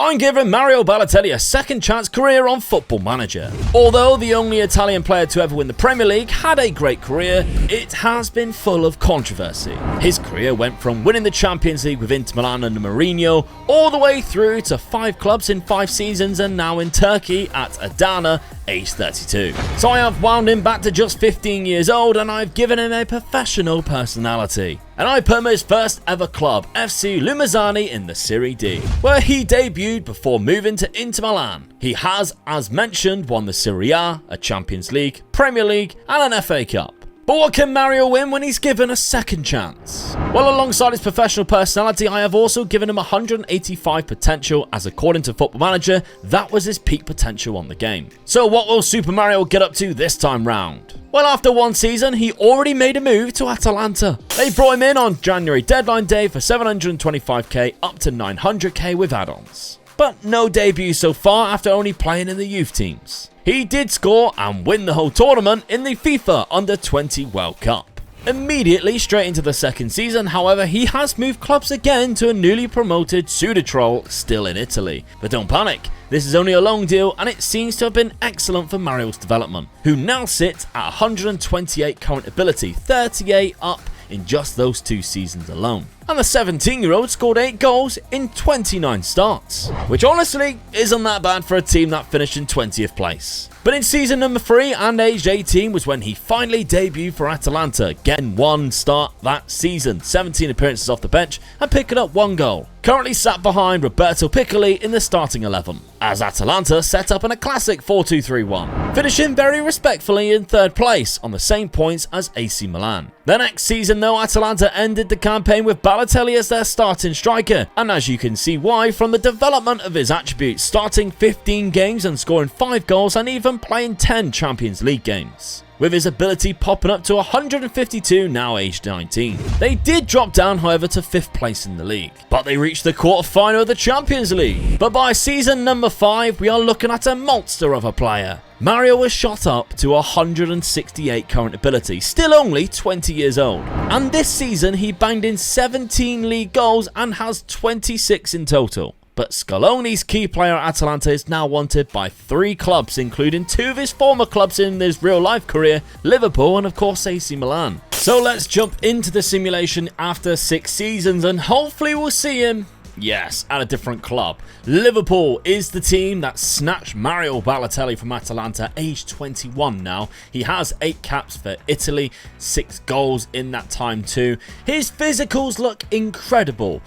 I'm giving Mario Balotelli a second chance career on Football Manager. Although the only Italian player to ever win the Premier League had a great career, it has been full of controversy. His career went from winning the Champions League with Inter Milan under Mourinho, all the way through to 5 clubs in 5 seasons and now in Turkey at Adana, age 32. So I have wound him back to just 15 years old and I've given him a professional personality. And I put him at his first ever club, FC Lumezzane in the Serie D, where he debuted before moving to Inter Milan. He has, as mentioned, won the Serie A Champions League, Premier League and an FA Cup. But what can Mario win when he's given a second chance? Well, alongside his professional personality, I have also given him 185 potential, as according to Football Manager, that was his peak potential on the game. So what will Super Mario get up to this time round? Well, after one season, he already made a move to Atalanta. They brought him in on January deadline day for 725k up to 900k with add-ons. But no debut so far after only playing in the youth teams. He did score and win the whole tournament in the FIFA Under-20 World Cup. Immediately straight into the second season, however, he has moved clubs again to a newly promoted Sudatrol, still in Italy. But don't panic, this is only a long deal and it seems to have been excellent for Mario's development, who now sits at 128 current ability, 38 up in just those 2 seasons alone. And the 17-year-old scored 8 goals in 29 starts, which honestly isn't that bad for a team that finished in 20th place. But in season number 3 and aged 18 was when he finally debuted for Atalanta, getting 1 start that season, 17 appearances off the bench and picking up 1 goal. Currently sat behind Roberto Piccoli in the starting 11, as Atalanta set up in a classic 4-2-3-1, finishing very respectfully in 3rd place on the same points as AC Milan. The next season though, Atalanta ended the campaign with Balotelli as their starting striker, and as you can see why from the development of his attributes, starting 15 games and scoring 5 goals and even playing 10 Champions League games, with his ability popping up to 152 now aged 19. They did drop down however to 5th place in the league, but they reached the quarter-final of the Champions League. But by season number 5 we are looking at a monster of a player. Mario was shot up to 168 current ability, still only 20 years old. And this season he banged in 17 league goals and has 26 in total. But Scaloni's key player at Atalanta is now wanted by 3 clubs, including 2 of his former clubs in his real-life career, Liverpool and of course AC Milan. So let's jump into the simulation after 6 seasons and hopefully we'll see him, yes, at a different club. Liverpool is the team that snatched Mario Balotelli from Atalanta, aged 21 now. He has 8 caps for Italy, 6 goals in that time too. His physicals look incredible.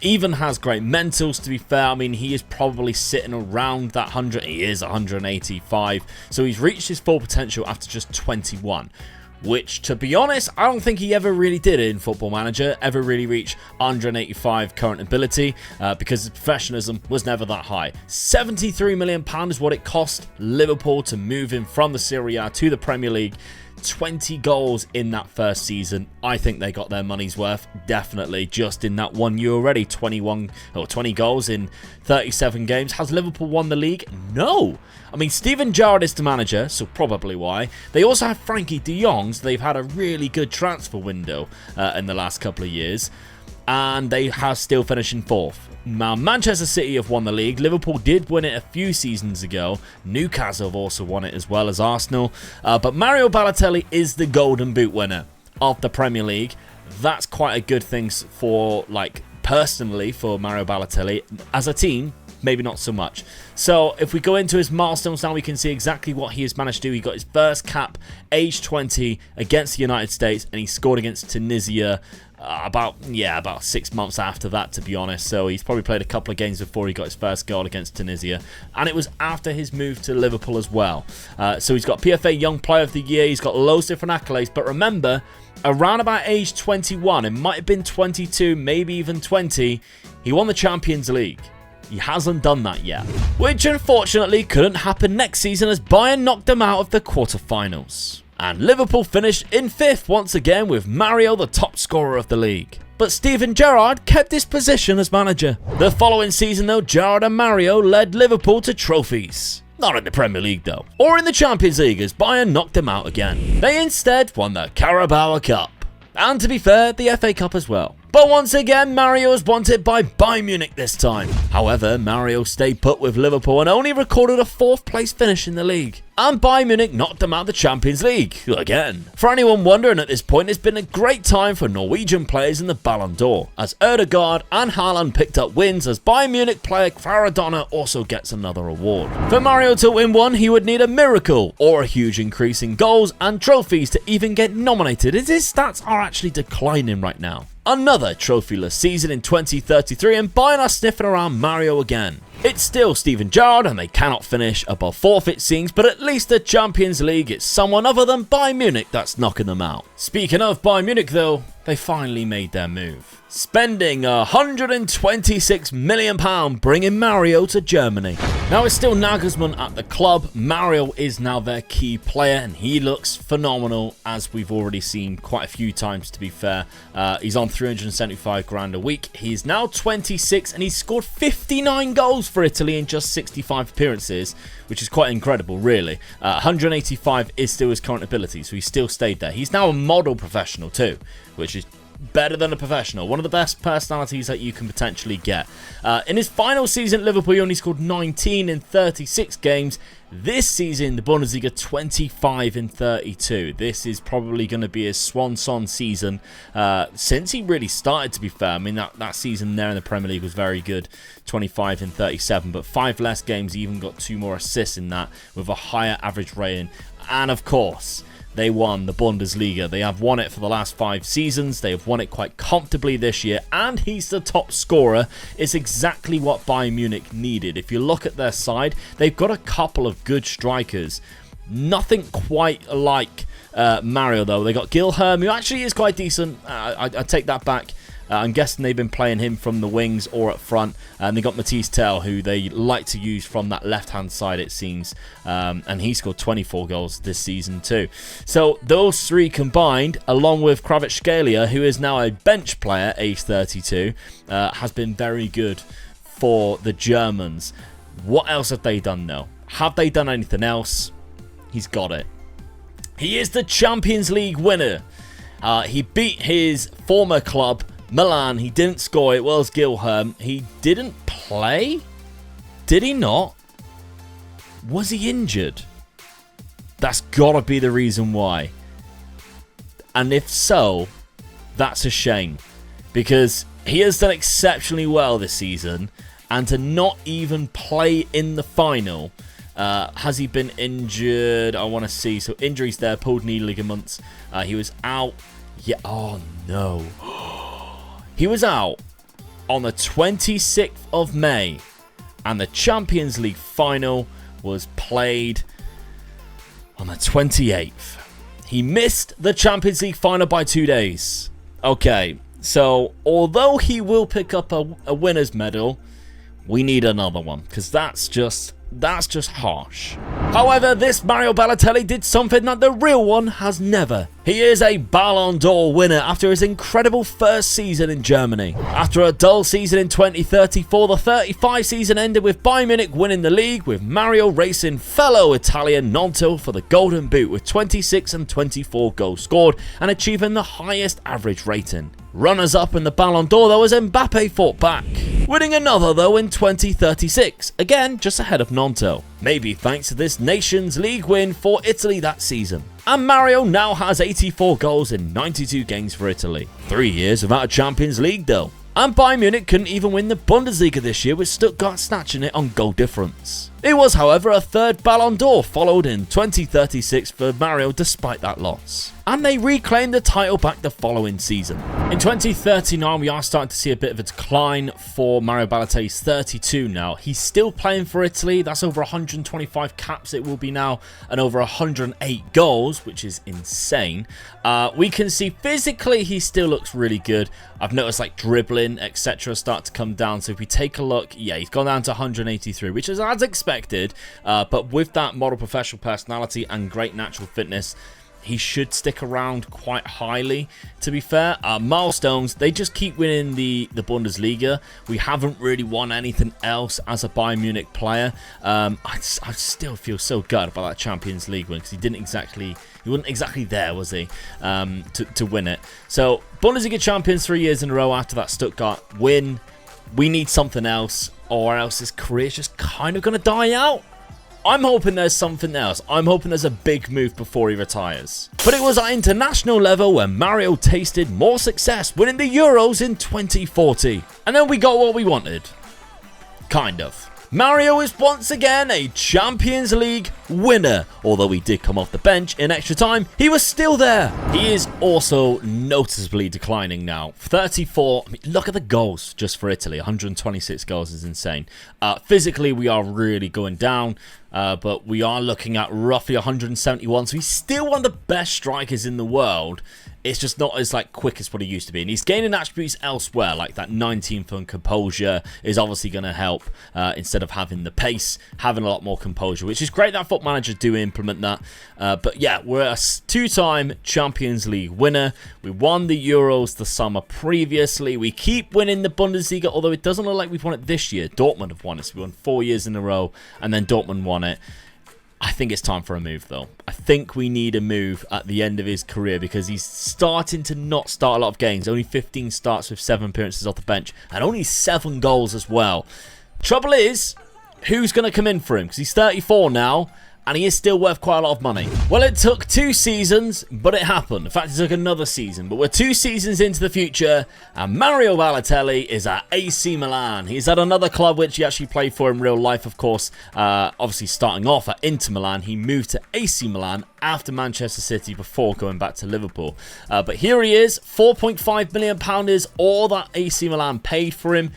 Even has great mentals, to be fair. I mean, he is probably sitting around that 100. He is 185. So he's reached his full potential after just 21. Which, to be honest, I don't think he ever really did in Football Manager, ever really reach 185 current ability, because his professionalism was never that high. £73 million is what it cost Liverpool to move him from the Serie A to the Premier League. 20 goals in that first season. I think they got their money's worth, definitely, just in that 1 year already. 20 goals in 37 games. Has Liverpool won the league? No. I mean, Steven Gerrard is the manager, so probably why. They also have Frankie de Jong, so they've had a really good transfer window in the last couple of years. And they have still finishing 4th. Now, Manchester City have won the league. Liverpool did win it a few seasons ago. Newcastle have also won it as well as Arsenal. But Mario Balotelli is the Golden Boot winner of the Premier League. That's quite a good thing for, like, personally for Mario Balotelli. As a team, maybe not so much. So if we go into his milestones now, we can see exactly what he has managed to do. He got his first cap, age 20, against the United States, and he scored against Tunisia about 6 months after that, to be honest. So he's probably played a couple of games before he got his first goal against Tunisia, and it was after his move to Liverpool as well. So he's got PFA Young Player of the Year. He's got loads of different accolades, but remember, around about age 21, it might have been 22, maybe even 20, he won the Champions League. He hasn't done that yet, which unfortunately couldn't happen next season as Bayern knocked him out of the quarterfinals. And Liverpool finished in 5th once again with Mario the top scorer of the league. But Steven Gerrard kept his position as manager. The following season though, Gerrard and Mario led Liverpool to trophies. Not in the Premier League though, or in the Champions League as Bayern knocked them out again. They instead won the Carabao Cup. And to be fair, the FA Cup as well. But once again, Mario is wanted by Bayern Munich this time. However, Mario stayed put with Liverpool and only recorded a 4th place finish in the league. And Bayern Munich knocked him out of the Champions League, again. For anyone wondering at this point, it's been a great time for Norwegian players in the Ballon d'Or, as Ødegaard and Haaland picked up wins, as Bayern Munich player FIRECUDA also gets another award. For Mario to win one, he would need a miracle, or a huge increase in goals and trophies to even get nominated, as his stats are actually declining right now. Another trophyless season in 2033, and Bayern are sniffing around Mario again. It's still Steven Gerrard and they cannot finish above 4th it seems, but at least the Champions League, it's someone other than Bayern Munich that's knocking them out. Speaking of Bayern Munich though, they finally made their move, spending £126 million bringing Mario to Germany. Now it's still Nagelsmann at the club. Mario is now their key player and he looks phenomenal, as we've already seen quite a few times to be fair. He's on 375 grand a week. He's now 26 and he's scored 59 goals for Italy in just 65 appearances, which is quite incredible really. 185 is still his current ability, so he still stayed there. He's now a model professional too, which is better than a professional. One of the best personalities that you can potentially get. In his final season at Liverpool, he only scored 19 in 36 games. This season, the Bundesliga, 25 in 32. This is probably going to be his swan song season since he really started, to be fair. I mean, that season there in the Premier League was very good, 25 in 37, but 5 less games, he even got 2 more assists in that with a higher average rating. And of course, they won the Bundesliga. They have won it for the last 5 seasons. They have won it quite comfortably this year. And he's the top scorer. It's exactly what Bayern Munich needed. If you look at their side, they've got a couple of good strikers. Nothing quite like Mario, though. They got Gilherm, who actually is quite decent. I take that back. I'm guessing they've been playing him from the wings or up front. And they got Matisse Tel, who they like to use from that left-hand side, it seems. And he scored 24 goals this season too. So those 3 combined, along with Kvaratskhelia, who is now a bench player, age 32, has been very good for the Germans. What else have they done now? Have they done anything else? He's got it. He is the Champions League winner. He beat his former club, Milan. He didn't score. It was Gilherm. He didn't play? Did he not? Was he injured? That's gotta be the reason why. And if so, that's a shame, because he has done exceptionally well this season, and to not even play in the final. Has he been injured? I want to see. So injuries there, pulled knee ligaments. He was out. Yeah. Oh no. He was out on the 26th of May, and the Champions League final was played on the 28th. He missed the Champions League final by 2 days. Okay, so although he will pick up a winner's medal, we need another one, because that's just harsh. However, this Mario Balotelli did something that the real one has never. He is a Ballon d'Or winner after his incredible first season in Germany. After a dull season in 2034, the 35 season ended with Bayern Munich winning the league, with Mario racing fellow Italian Nonto for the Golden Boot with 26 and 24 goals scored and achieving the highest average rating. Runners-up in the Ballon d'Or, though, as Mbappe fought back, winning another, though, in 2036, again just ahead of Nonto, maybe thanks to this Nations League win for Italy that season. And Mario now has 84 goals in 92 games for Italy. 3 years without a Champions League, though. And Bayern Munich couldn't even win the Bundesliga this year, with Stuttgart snatching it on goal difference. It was, however, a 3rd Ballon d'Or, followed in 2036 for Mario despite that loss. And they reclaimed the title back the following season. In 2039, we are starting to see a bit of a decline for Mario Balotelli. He's 32 now. He's still playing for Italy. That's over 125 caps it will be now, and over 108 goals, which is insane. We can see physically he still looks really good. I've noticed like dribbling, etc. start to come down. So if we take a look, yeah, he's gone down to 183, which is as expected. But with that model professional personality and great natural fitness, he should stick around quite highly, to be fair. Milestones, they just keep winning the Bundesliga. We haven't really won anything else as a Bayern Munich player. I still feel so good about that Champions League win, because he wasn't exactly there, was he, to win it. So Bundesliga champions 3 years in a row after that Stuttgart win. We need something else, or else his career's just kind of going to die out. I'm hoping there's something else. I'm hoping there's a big move before he retires. But it was at international level where Mario tasted more success, winning the Euros in 2040. And then we got what we wanted. Kind of. Mario is once again a Champions League winner. Although he did come off the bench in extra time, he was still there. He is also noticeably declining now. 34, I mean, look at the goals just for Italy. 126 goals is insane. Physically, we are really going down. But we are looking at roughly 171. So he's still one of the best strikers in the world. It's just not as quick as what he used to be. And he's gaining attributes elsewhere, like that 19th on composure is obviously going to help. Instead of having the pace, having a lot more composure, which is great that Football Manager do implement that. But yeah, we're a two-time Champions League winner. We won the Euros the summer previously. We keep winning the Bundesliga, although it doesn't look like we've won it this year. Dortmund have won it. So we won 4 years in a row, and then Dortmund won it. I think it's time for a move, though. I think we need a move at the end of his career, because he's starting to not start a lot of games. Only 15 starts with 7 appearances off the bench, and only 7 goals as well. Trouble is, who's going to come in for him? Because he's 34 now, and he is still worth quite a lot of money. Well, it took 2 seasons, but it happened. In fact, it took another season. But we're 2 seasons into the future, and Mario Balotelli is at AC Milan. He's at another club which he actually played for in real life, of course. Obviously, starting off at Inter Milan, he moved to AC Milan after Manchester City before going back to Liverpool. But here he is, £4.5 million is all that AC Milan paid for him.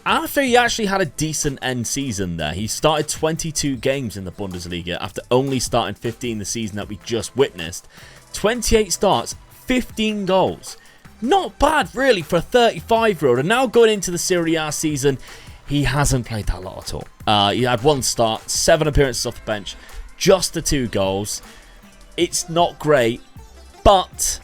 After he actually had a decent end season there. He started 22 games in the Bundesliga after only starting 15 the season that we just witnessed. 28 starts, 15 goals. Not bad, really, for a 35-year-old. And now going into the Serie A season, he hasn't played that lot at all. He had 1 start, 7 appearances off the bench, just the 2 goals. It's not great, but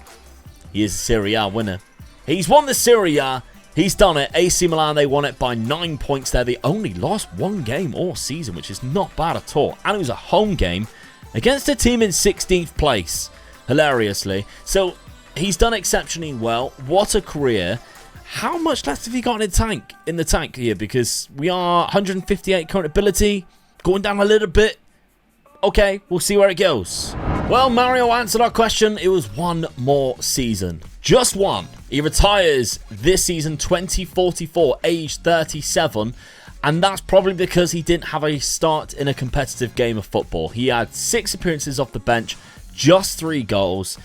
he is a Serie A winner. He's won the Serie A. He's done it. AC Milan, they won it by 9 points there. They only lost 1 game all season, which is not bad at all. And it was a home game against a team in 16th place, hilariously. So he's done exceptionally well. What a career. How much left have you got in the tank here? Because we are 158 current ability, going down a little bit. Okay, we'll see where it goes. Well, Mario answered our question. It was 1 more season. Just 1. He retires this season, 2044, age 37. And that's probably because he didn't have a start in a competitive game of football. He had 6 appearances off the bench, just 3 goals,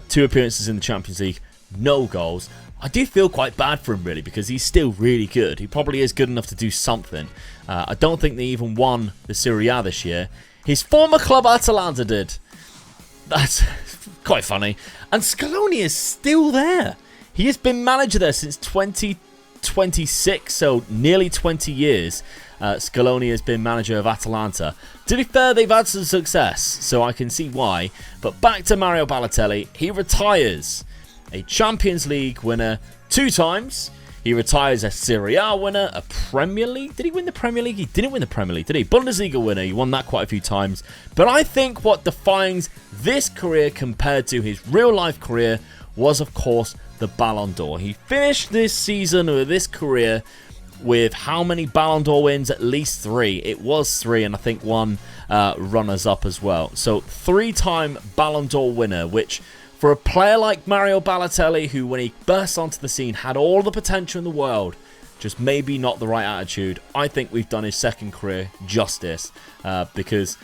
2 appearances in the Champions League, no goals. I do feel quite bad for him, really, because he's still really good. He probably is good enough to do something. I don't think they even won the Serie A this year. His former club, Atalanta, did. That's quite funny. And Scaloni is still there. He has been manager there since 2026, so nearly 20 years. Scaloni has been manager of Atalanta. To be fair, they've had some success, so I can see why. But back to Mario Balotelli. He retires a Champions League winner 2 times. He retires a Serie A winner, a Premier League. Did he win the Premier League? He didn't win the Premier League, did he? Bundesliga winner. He won that quite a few times. But I think what defines this career compared to his real-life career was, of course, the Ballon d'Or. He finished this season or this career with how many Ballon d'Or wins? At least 3. It was 3, and I think 1 runners-up as well. So 3-time Ballon d'Or winner, which for a player like Mario Balotelli, who when he burst onto the scene had all the potential in the world, just maybe not the right attitude, I think we've done his second career justice. Because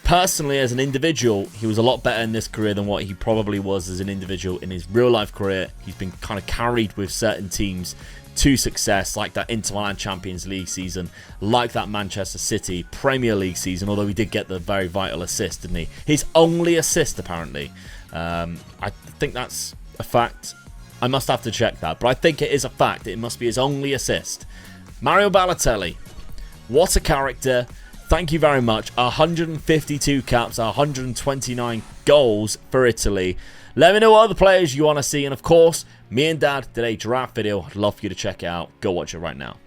personally, as an individual, he was a lot better in this career than what he probably was as an individual in his real-life career. He's been kind of carried with certain teams to success, like that Inter Milan Champions League season, like that Manchester City Premier League season, although he did get the very vital assist, didn't he? His only assist, apparently. I think that's a fact. I must have to check that, but I think it is a fact. It must be his only assist. Mario Balotelli, what a character. Thank you very much. 152 caps, 129 goals for Italy. Let me know what other players you want to see. And of course, me and Dad did a draft video. I'd love for you to check it out. Go watch it right now.